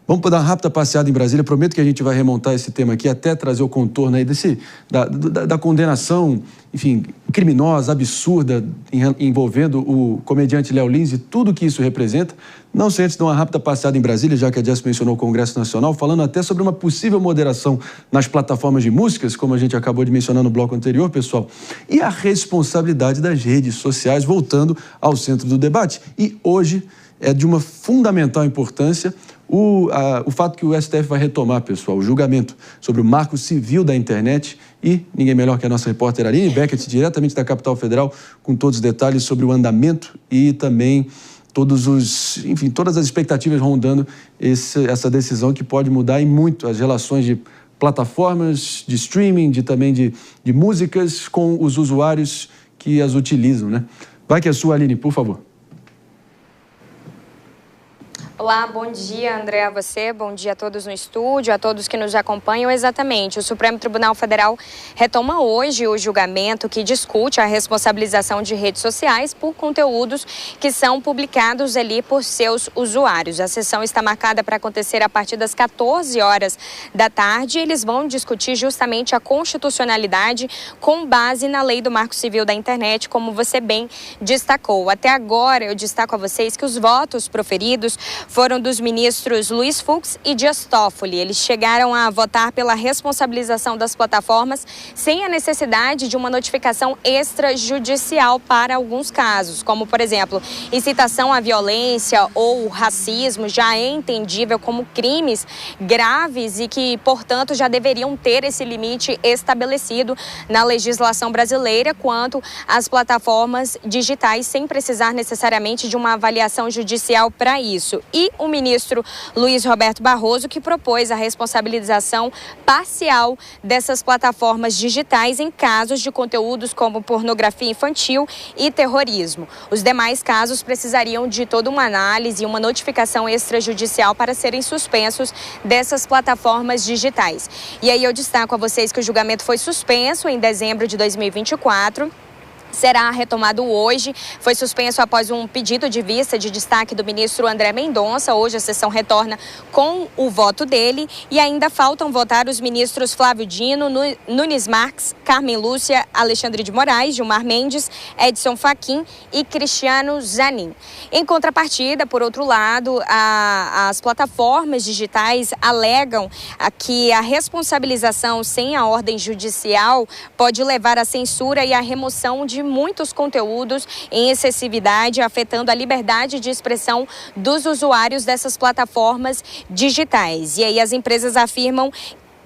Vamos dar uma rápida passeada em Brasília. Prometo que a gente vai remontar esse tema aqui até trazer o contorno aí da condenação, enfim, criminosa, absurda, envolvendo o comediante Léo Lins e tudo que isso representa. Não sem antes dar uma rápida passeada em Brasília, já que a Jess mencionou o Congresso Nacional, falando até sobre uma possível moderação nas plataformas de músicas, como a gente acabou de mencionar no bloco anterior, pessoal, e a responsabilidade das redes sociais, voltando ao centro do debate. E hoje é de uma fundamental importância o fato que o STF vai retomar, pessoal, o julgamento sobre o marco civil da internet e ninguém melhor que a nossa repórter Aline Beckett, diretamente da capital federal, com todos os detalhes sobre o andamento e também todas as expectativas rondando essa decisão que pode mudar em muito as relações de plataformas, de streaming, também de músicas com os usuários que as utilizam, né? Vai que é sua, Aline, por favor. Olá, bom dia, André, a você, bom dia a todos no estúdio, a todos que nos acompanham. Exatamente, o Supremo Tribunal Federal retoma hoje o julgamento que discute a responsabilização de redes sociais por conteúdos que são publicados ali por seus usuários. A sessão está marcada para acontecer a partir das 14 horas da tarde. Eles vão discutir justamente a constitucionalidade com base na lei do Marco Civil da Internet, como você bem destacou. Até agora, eu destaco a vocês que os votos proferidos foram dos ministros Luiz Fux e Dias Toffoli. Eles chegaram a votar pela responsabilização das plataformas sem a necessidade de uma notificação extrajudicial para alguns casos, como, por exemplo, incitação à violência ou racismo, já é entendível como crimes graves e que, portanto, já deveriam ter esse limite estabelecido na legislação brasileira quanto às plataformas digitais, sem precisar necessariamente de uma avaliação judicial para isso. E o ministro Luiz Roberto Barroso, que propôs a responsabilização parcial dessas plataformas digitais em casos de conteúdos como pornografia infantil e terrorismo. Os demais casos precisariam de toda uma análise e uma notificação extrajudicial para serem suspensos dessas plataformas digitais. E aí eu destaco a vocês que o julgamento foi suspenso em dezembro de 2024. Será retomado hoje, foi suspenso após um pedido de vista de destaque do ministro André Mendonça. Hoje a sessão retorna com o voto dele e ainda faltam votar os ministros Flávio Dino, Nunes Marques, Carmen Lúcia, Alexandre de Moraes, Gilmar Mendes, Edson Fachin e Cristiano Zanin. Em contrapartida, por outro lado, as plataformas digitais alegam que a responsabilização sem a ordem judicial pode levar à censura e à remoção de muitos conteúdos em excessividade, afetando a liberdade de expressão dos usuários dessas plataformas digitais. E aí as empresas afirmam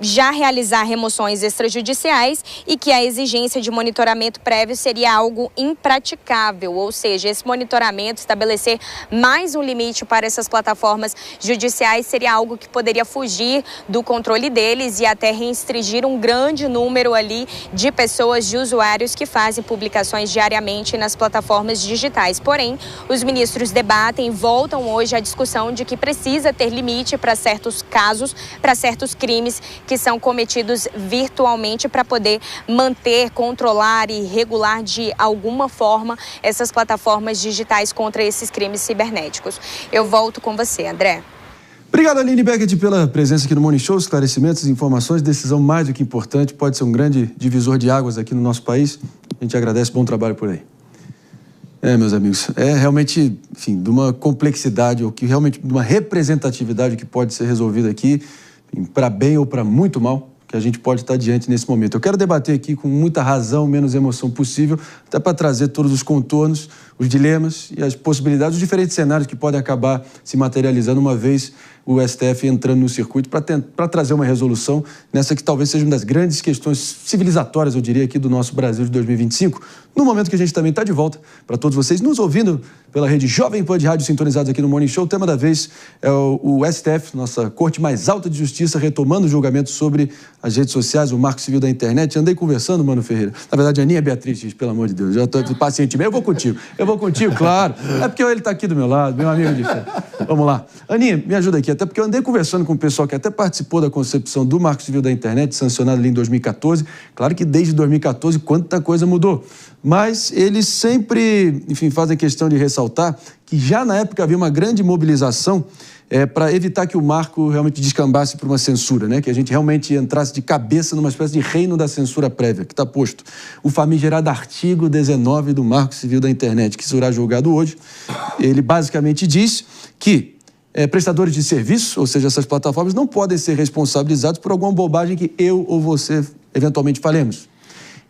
já realizar remoções extrajudiciais e que a exigência de monitoramento prévio seria algo impraticável, ou seja, esse monitoramento, estabelecer mais um limite para essas plataformas judiciais seria algo que poderia fugir do controle deles e até restringir um grande número ali de pessoas, de usuários que fazem publicações diariamente nas plataformas digitais. Porém, os ministros debatem e voltam hoje à discussão de que precisa ter limite para certos casos, para certos crimes que são cometidos virtualmente para poder manter, controlar e regular de alguma forma essas plataformas digitais contra esses crimes cibernéticos. Eu volto com você, André. Obrigado, Aline Beckett, pela presença aqui no Morning Show, esclarecimentos, informações, decisão mais do que importante, pode ser um grande divisor de águas aqui no nosso país. A gente agradece, bom trabalho por aí. Meus amigos, é realmente, enfim, de uma complexidade, ou que realmente de uma representatividade que pode ser resolvida aqui, para bem ou para muito mal, que a gente pode estar diante nesse momento. Eu quero debater aqui com muita razão, menos emoção possível, até para trazer todos os contornos, os dilemas e as possibilidades, os diferentes cenários que podem acabar se materializando uma vez o STF entrando no circuito para trazer uma resolução nessa que talvez seja uma das grandes questões civilizatórias, eu diria, aqui do nosso Brasil de 2025, no momento que a gente também está de volta para todos vocês nos ouvindo pela rede Jovem Pan de rádio sintonizados aqui no Morning Show. O tema da vez é o STF, nossa Corte mais alta de Justiça, retomando o julgamento sobre as redes sociais, o Marco Civil da Internet. Andei conversando, Mano Ferreira. Na verdade, a Aninha Beatriz, pelo amor de Deus, já estou pacientemente. Eu vou contigo, claro. É porque ele está aqui do meu lado, meu amigo de fé. Vamos lá. Aninha, me ajuda aqui, até porque eu andei conversando com o pessoal que até participou da concepção do Marco Civil da Internet, sancionado ali em 2014. Claro que desde 2014 quanta coisa mudou. Mas eles sempre, enfim, fazem questão de ressaltar que já na época havia uma grande mobilização para evitar que o marco realmente descambasse para uma censura, né? Que a gente realmente entrasse de cabeça numa espécie de reino da censura prévia, que está posto. O famigerado artigo 19 do Marco Civil da Internet, que será julgado hoje, ele basicamente diz que prestadores de serviço, ou seja, essas plataformas, não podem ser responsabilizados por alguma bobagem que eu ou você eventualmente falemos.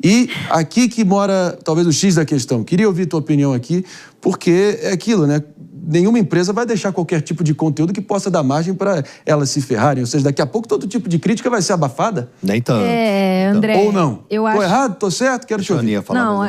E aqui que mora talvez o X da questão. Queria ouvir tua opinião aqui, porque é aquilo, né? Nenhuma empresa vai deixar qualquer tipo de conteúdo que possa dar margem para elas se ferrarem. Ou seja, daqui a pouco todo tipo de crítica vai ser abafada. Nem tanto. André. Ou não? Eu Tô acho... errado? Tô certo? Quero te ouvir. Não,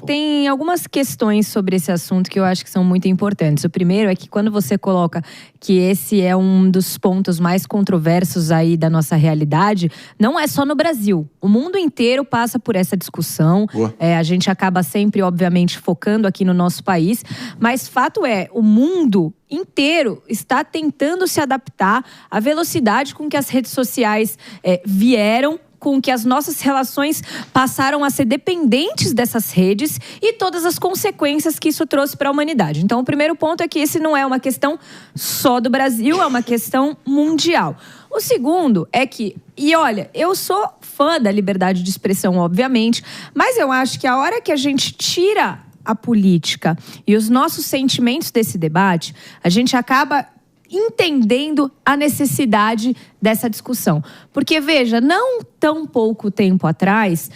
tem algumas questões sobre esse assunto que eu acho que são muito importantes. O primeiro é que quando você coloca que esse é um dos pontos mais controversos aí da nossa realidade, não é só no Brasil. O mundo inteiro passa por essa discussão. A gente acaba sempre, obviamente, focando aqui no nosso país. Mas fato é, o mundo inteiro está tentando se adaptar à velocidade com que as redes sociais vieram, com que as nossas relações passaram a ser dependentes dessas redes e todas as consequências que isso trouxe para a humanidade. Então, o primeiro ponto é que esse não é uma questão só do Brasil, é uma questão mundial. O segundo é que, e olha, eu sou fã da liberdade de expressão, obviamente, mas eu acho que a hora que a gente tira a política e os nossos sentimentos desse debate, a gente acaba entendendo a necessidade dessa discussão. Porque, veja, não tão pouco tempo atrás,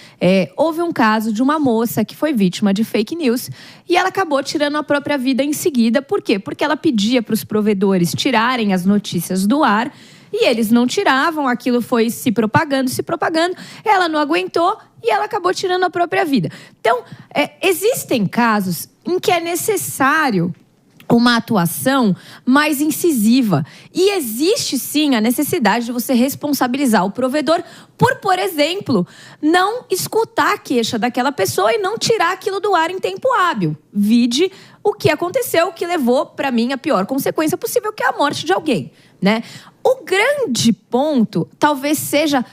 houve um caso de uma moça que foi vítima de fake news e ela acabou tirando a própria vida em seguida. Por quê? Porque ela pedia para os provedores tirarem as notícias do ar e eles não tiravam, aquilo foi se propagando, ela não aguentou e ela acabou tirando a própria vida. Então, existem casos em que é necessário uma atuação mais incisiva. E existe, sim, a necessidade de você responsabilizar o provedor por exemplo, não escutar a queixa daquela pessoa e não tirar aquilo do ar em tempo hábil. Vide o que aconteceu, que levou, para mim, a pior consequência possível, que é a morte de alguém, né? O grande ponto talvez seja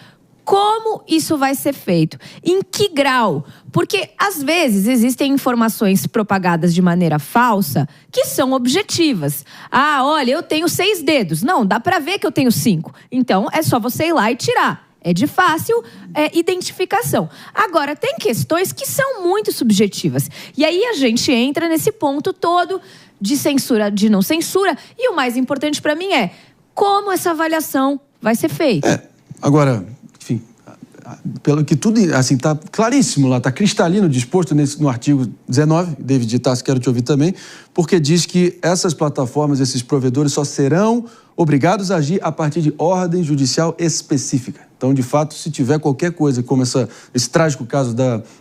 como isso vai ser feito, em que grau, porque às vezes existem informações propagadas de maneira falsa que são objetivas. Ah, olha, eu tenho 6 dedos. Não, dá para ver que eu tenho 5. Então é só você ir lá e tirar. É de fácil identificação. Agora, tem questões que são muito subjetivas. E aí a gente entra nesse ponto todo de censura, de não censura. E o mais importante para mim é como essa avaliação vai ser feita. Agora, enfim, pelo que tudo, assim, tá claríssimo lá, tá cristalino disposto no artigo 19, David de Tassi, quero te ouvir também, porque diz que essas plataformas, esses provedores só serão obrigados a agir a partir de ordem judicial específica. Então, de fato, se tiver qualquer coisa, como esse trágico caso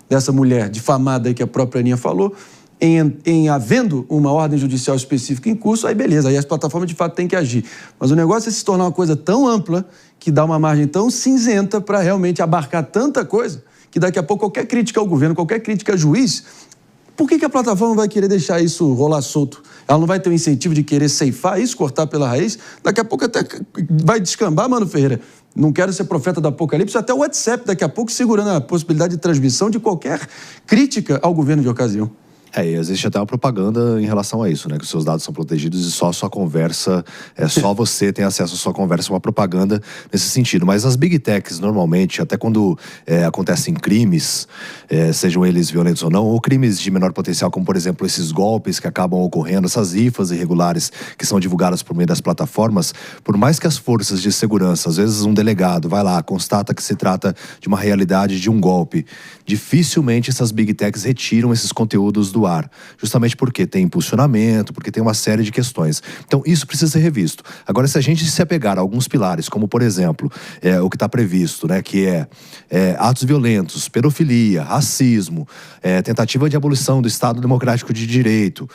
dessa mulher difamada aí que a própria Aninha falou, em havendo uma ordem judicial específica em curso, aí beleza, aí as plataformas de fato têm que agir. Mas o negócio é se tornar uma coisa tão ampla, que dá uma margem tão cinzenta para realmente abarcar tanta coisa, que daqui a pouco qualquer crítica ao governo, qualquer crítica a juiz, por que a plataforma vai querer deixar isso rolar solto? Ela não vai ter o incentivo de querer ceifar isso, cortar pela raiz? Daqui a pouco até vai descambar, Mano Ferreira. Não quero ser profeta do apocalipse, até o WhatsApp daqui a pouco segurando a possibilidade de transmissão de qualquer crítica ao governo de ocasião. E existe até uma propaganda em relação a isso, né? Que os seus dados são protegidos e só a sua conversa, só você tem acesso à sua conversa, uma propaganda nesse sentido. Mas as Big Techs, normalmente, até quando acontecem crimes, sejam eles violentos ou não, ou crimes de menor potencial, como, por exemplo, esses golpes que acabam ocorrendo, essas rifas irregulares que são divulgadas por meio das plataformas, por mais que as forças de segurança, às vezes um delegado vai lá, constata que se trata de uma realidade de um golpe, dificilmente essas Big Techs retiram esses conteúdos do ar, justamente porque tem impulsionamento, porque tem uma série de questões. Então, isso precisa ser revisto. Agora, se a gente se apegar a alguns pilares, como, por exemplo, o que está previsto, né, que atos violentos, pedofilia, racismo, tentativa de abolição do Estado Democrático de Direito,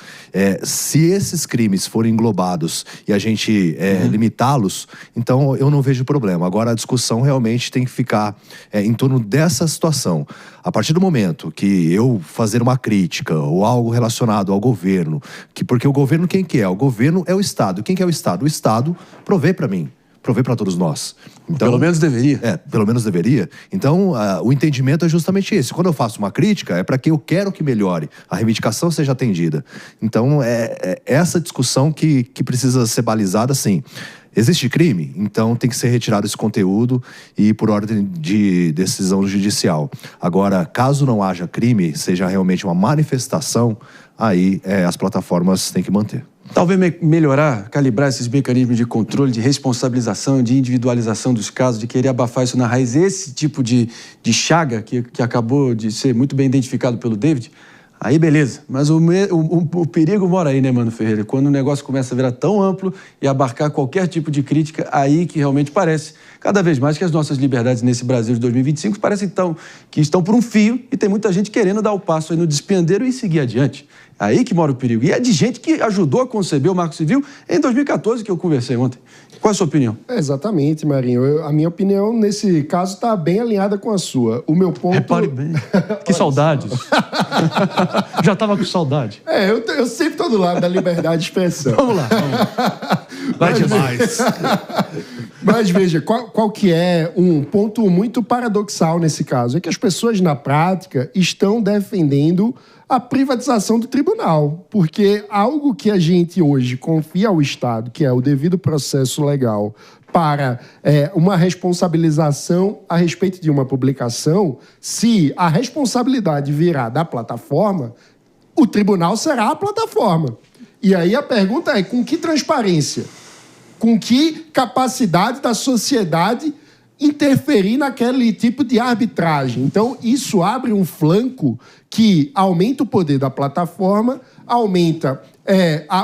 se esses crimes forem englobados e a gente limitá-los, então eu não vejo problema. Agora, a discussão realmente tem que ficar em torno dessa situação. A partir do momento que eu fazer uma crítica ou algo relacionado ao governo, porque o governo quem que é? O governo é o Estado. Quem que é o Estado? O Estado provê para mim. provê para todos nós. Então, pelo menos deveria. Pelo menos deveria. Então, o entendimento é justamente esse. Quando eu faço uma crítica, é para que eu quero que melhore, a reivindicação seja atendida. Então, é essa discussão que precisa ser balizada, sim. Existe crime? Então tem que ser retirado esse conteúdo e por ordem de decisão judicial. Agora, caso não haja crime, seja realmente uma manifestação, aí as plataformas têm que manter. Talvez melhorar, calibrar esses mecanismos de controle, de responsabilização, de individualização dos casos, de querer abafar isso na raiz. Esse tipo de chaga que acabou de ser muito bem identificado pelo David, aí beleza, mas o perigo mora aí, né, Mano Ferreira? Quando o negócio começa a virar tão amplo e abarcar qualquer tipo de crítica, aí que realmente parece, cada vez mais, que as nossas liberdades nesse Brasil de 2025 parecem então que estão por um fio e tem muita gente querendo dar o passo aí no despendeiro e seguir adiante. Aí que mora o perigo. E é de gente que ajudou a conceber o Marco Civil em 2014, que eu conversei ontem. Qual é a sua opinião? Exatamente, Marinho. A minha opinião, nesse caso, está bem alinhada com a sua. O meu ponto... Repare bem. Que saudades. Já estava com saudade. Eu sempre estou do lado da liberdade de expressão. Vamos lá. Vai demais. Mas veja, qual que é um ponto muito paradoxal nesse caso? É que as pessoas, na prática, estão defendendo a privatização do tribunal. Porque algo que a gente hoje confia ao Estado, que é o devido processo legal, para uma responsabilização a respeito de uma publicação, se a responsabilidade virar da plataforma, o tribunal será a plataforma. E aí a pergunta é, com que transparência? Com que capacidade da sociedade interferir naquele tipo de arbitragem? Então, isso abre um flanco que aumenta o poder da plataforma, aumenta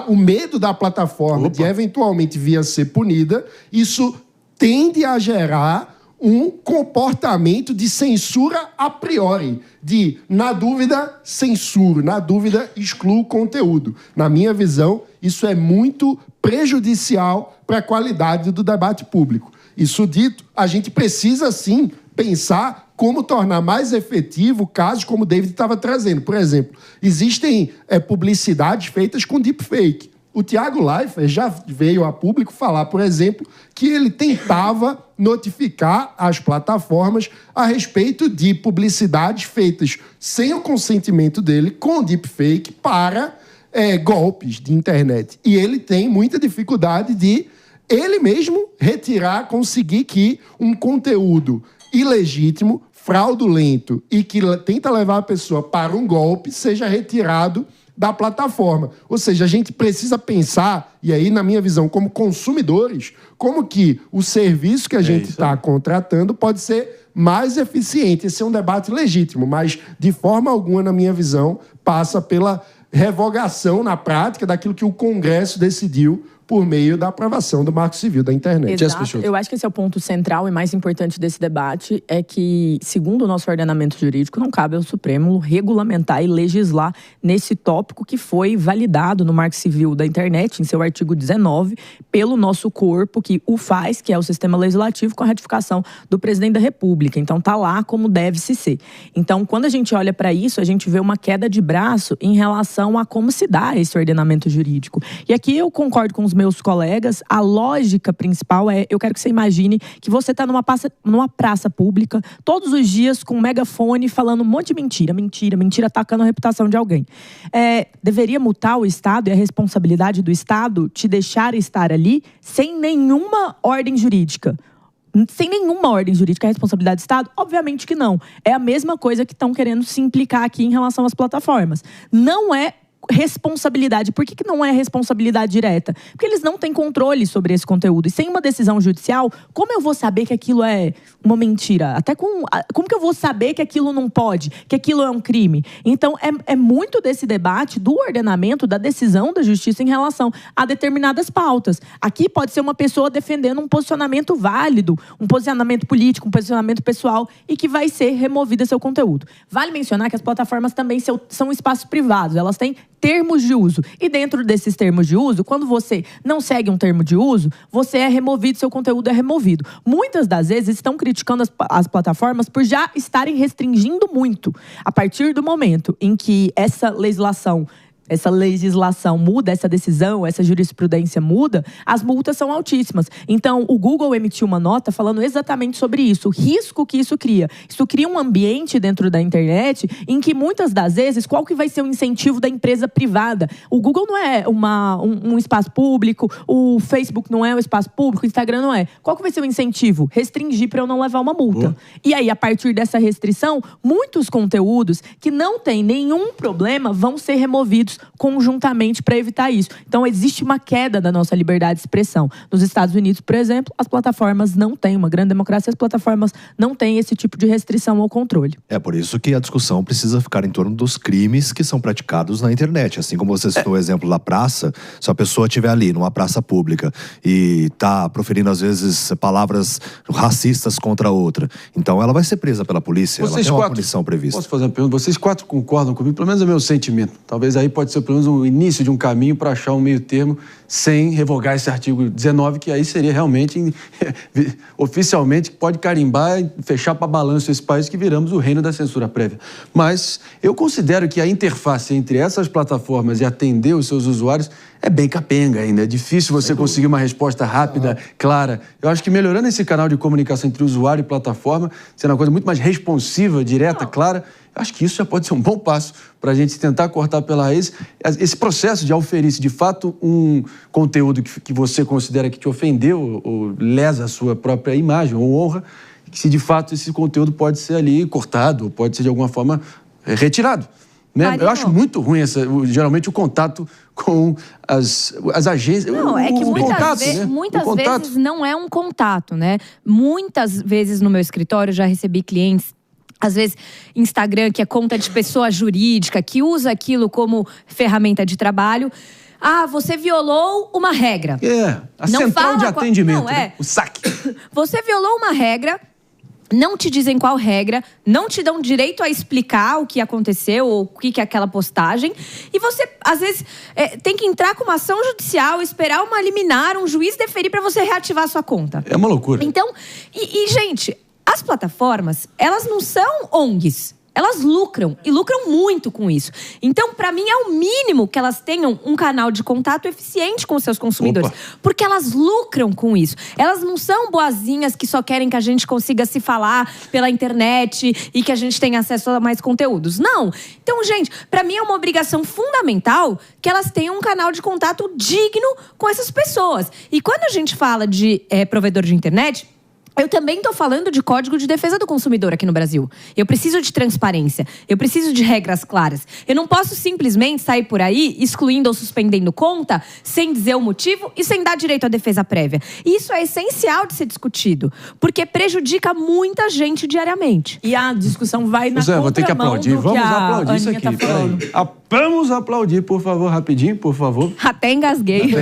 o medo da plataforma de eventualmente vir a ser punida. Isso tende a gerar um comportamento de censura a priori, de, na dúvida, censuro, na dúvida, excluo o conteúdo. Na minha visão, isso é muito prejudicial para a qualidade do debate público. Isso dito, a gente precisa, sim, pensar como tornar mais efetivo casos como o David estava trazendo. Por exemplo, existem publicidades feitas com deepfake. O Thiago Leifert já veio a público falar, por exemplo, que ele tentava notificar as plataformas a respeito de publicidades feitas sem o consentimento dele, com deepfake, para golpes de internet. E ele tem muita dificuldade de ele mesmo conseguir que um conteúdo ilegítimo, fraudulento e que tenta levar a pessoa para um golpe seja retirado da plataforma. Ou seja, a gente precisa pensar, e aí, na minha visão, como consumidores, como que o serviço que a gente está contratando pode ser mais eficiente. Esse é um debate legítimo, mas, de forma alguma, na minha visão, passa pela revogação, na prática, daquilo que o Congresso decidiu por meio da aprovação do Marco Civil da internet. Exato. Eu acho que esse é o ponto central e mais importante desse debate, é que, segundo o nosso ordenamento jurídico, não cabe ao Supremo regulamentar e legislar nesse tópico que foi validado no Marco Civil da internet, em seu artigo 19, pelo nosso corpo que o faz, que é o sistema legislativo, com a ratificação do presidente da República. Então, tá lá como deve-se ser. Então, quando a gente olha para isso, a gente vê uma queda de braço em relação a como se dá esse ordenamento jurídico. E aqui eu concordo com os meus colegas, a lógica principal é, eu quero que você imagine que você está numa praça pública, todos os dias com um megafone falando um monte de mentira, atacando a reputação de alguém. Deveria multar o Estado e a responsabilidade do Estado te deixar estar ali sem nenhuma ordem jurídica? Sem nenhuma ordem jurídica, a responsabilidade do Estado? Obviamente que não. É a mesma coisa que estão querendo se implicar aqui em relação às plataformas. Não é responsabilidade. Por que não é responsabilidade direta? Porque eles não têm controle sobre esse conteúdo. E sem uma decisão judicial, como eu vou saber que aquilo é uma mentira? Como que eu vou saber que aquilo não pode? Que aquilo é um crime? Então, é muito desse debate do ordenamento, da decisão da justiça em relação a determinadas pautas. Aqui pode ser uma pessoa defendendo um posicionamento válido, um posicionamento político, um posicionamento pessoal, e que vai ser removido seu conteúdo. Vale mencionar que as plataformas também são espaços privados. Elas têm termos de uso. E dentro desses termos de uso, quando você não segue um termo de uso, você é removido, seu conteúdo é removido. Muitas das vezes estão criticando as plataformas por já estarem restringindo muito. A partir do momento em que essa legislação essa legislação muda, essa decisão, essa jurisprudência muda, as multas são altíssimas. Então, o Google emitiu uma nota falando exatamente sobre isso, o risco que isso cria. Isso cria um ambiente dentro da internet em que, muitas das vezes, qual que vai ser o incentivo da empresa privada? O Google não é um espaço público, o Facebook não é um espaço público, o Instagram não é. Qual que vai ser o incentivo? Restringir para eu não levar uma multa. E aí, a partir dessa restrição, muitos conteúdos que não têm nenhum problema vão ser removidos conjuntamente para evitar isso. Então, existe uma queda da nossa liberdade de expressão. Nos Estados Unidos, por exemplo, as plataformas não têm, uma grande democracia, as plataformas não têm esse tipo de restrição ou controle. É por isso que a discussão precisa ficar em torno dos crimes que são praticados na internet. Assim como você citou o exemplo da praça, se a pessoa estiver ali numa praça pública e está proferindo, às vezes, palavras racistas contra a outra, então ela vai ser presa pela polícia, ela tem uma punição prevista. Posso fazer uma pergunta? Vocês 4 concordam comigo? Pelo menos é meu sentimento. Talvez aí pode ser pelo menos o início de um caminho para achar um meio termo sem revogar esse artigo 19, que aí seria realmente, oficialmente, pode carimbar e fechar para balanço esse país que viramos o reino da censura prévia. Mas eu considero que a interface entre essas plataformas e atender os seus usuários é bem capenga ainda. É difícil você conseguir uma resposta rápida, clara. Eu acho que melhorando esse canal de comunicação entre usuário e plataforma, sendo uma coisa muito mais responsiva, direta, clara, eu acho que isso já pode ser um bom passo para a gente tentar cortar pela raiz esse processo de auferir, se de fato um conteúdo que você considera que te ofendeu ou lesa a sua própria imagem ou honra, se de fato esse conteúdo pode ser ali cortado ou pode ser de alguma forma retirado. Né? Eu acho muito ruim geralmente o contato com as agências. Não, é que muitas vezes não é um contato, né? Muitas vezes no meu escritório já recebi clientes, às vezes Instagram, que é conta de pessoa jurídica, que usa aquilo como ferramenta de trabalho. Ah, você violou uma regra. A central de atendimento, né? O saque. Você violou uma regra. Não te dizem qual regra, não te dão direito a explicar o que aconteceu ou o que é aquela postagem. E você, às vezes, tem que entrar com uma ação judicial, esperar uma liminar, um juiz deferir para você reativar a sua conta. É uma loucura. Então, gente, as plataformas, elas não são ONGs. Elas lucram, e lucram muito com isso. Então, para mim, é o mínimo que elas tenham um canal de contato eficiente com os seus consumidores. Porque elas lucram com isso. Elas não são boazinhas que só querem que a gente consiga se falar pela internet e que a gente tenha acesso a mais conteúdos. Não. Então, gente, para mim é uma obrigação fundamental que elas tenham um canal de contato digno com essas pessoas. E quando a gente fala de provedor de internet, eu também estou falando de Código de Defesa do Consumidor aqui no Brasil. Eu preciso de transparência. Eu preciso de regras claras. Eu não posso simplesmente sair por aí excluindo ou suspendendo conta sem dizer o motivo e sem dar direito à defesa prévia. E isso é essencial de ser discutido, porque prejudica muita gente diariamente. E a discussão vai na contramão vou ter que aplaudir. Vamos aplaudir isso aqui. Vamos aplaudir, por favor, rapidinho, por favor. Até engasguei.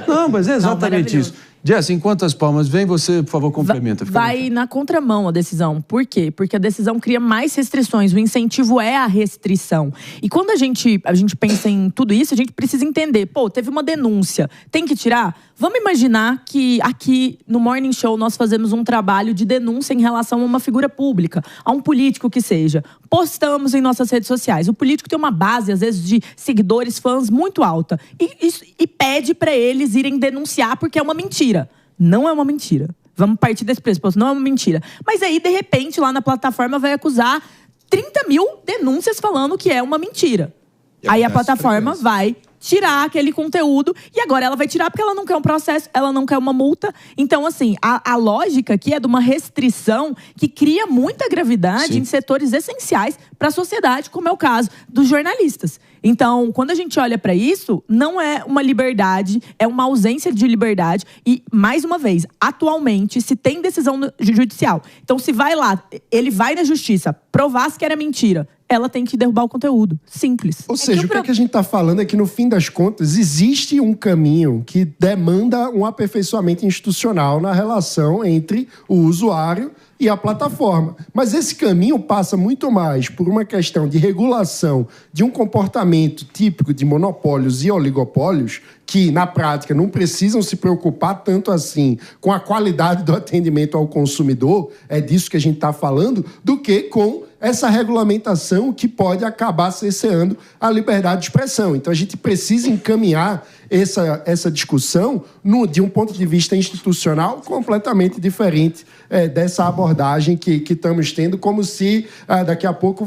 Não, mas é exatamente isso. Jess, em quantas palmas vem, você, por favor, complementa. Vai na contramão a decisão. Por quê? Porque a decisão cria mais restrições. O incentivo é a restrição. E quando a gente pensa em tudo isso, a gente precisa entender. Teve uma denúncia. Tem que tirar? Vamos imaginar que aqui no Morning Show nós fazemos um trabalho de denúncia em relação a uma figura pública, a um político que seja. Postamos em nossas redes sociais. O político tem uma base, às vezes, de seguidores, fãs muito alta. E pede para eles irem denunciar porque é uma mentira. Não é uma mentira. Vamos partir desse pressuposto. Não é uma mentira. Mas aí, de repente, lá na plataforma vai acusar 30 mil denúncias falando que é uma mentira. Aí a plataforma vai tirar aquele conteúdo e agora ela vai tirar porque ela não quer um processo, ela não quer uma multa. Então, assim, a lógica aqui é de uma restrição que cria muita gravidade em setores essenciais para a sociedade, como é o caso dos jornalistas. Então, quando a gente olha para isso, não é uma liberdade, é uma ausência de liberdade. E, mais uma vez, atualmente, se tem decisão judicial, então se vai lá, ele vai na justiça, provasse que era mentira, ela tem que derrubar o conteúdo. Simples. Ou seja, o que a gente está falando é que, no fim das contas, existe um caminho que demanda um aperfeiçoamento institucional na relação entre o usuário e a plataforma. Mas esse caminho passa muito mais por uma questão de regulação de um comportamento típico de monopólios e oligopólios que, na prática, não precisam se preocupar tanto assim com a qualidade do atendimento ao consumidor, é disso que a gente está falando, do que com essa regulamentação que pode acabar cerceando a liberdade de expressão. Então, a gente precisa encaminhar essa discussão de um ponto de vista institucional completamente diferente dessa abordagem que estamos tendo, como se daqui a pouco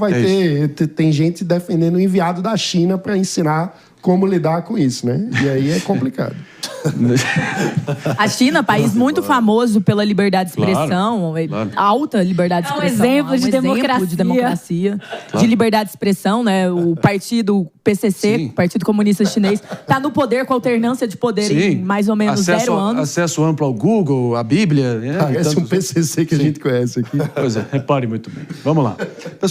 tem gente defendendo o enviado da China para ensinar como lidar com isso, né? E aí é complicado. A China, país muito famoso pela liberdade de expressão, alta liberdade de expressão. É um exemplo de democracia. De liberdade de expressão, né? O partido PCC, Partido Comunista Chinês, está no poder com alternância de poder em mais ou menos 0 anos. Acesso amplo ao Google, à Bíblia. Parece um PCC que a gente conhece aqui. Pois é, repare muito bem. Vamos lá. Pessoal,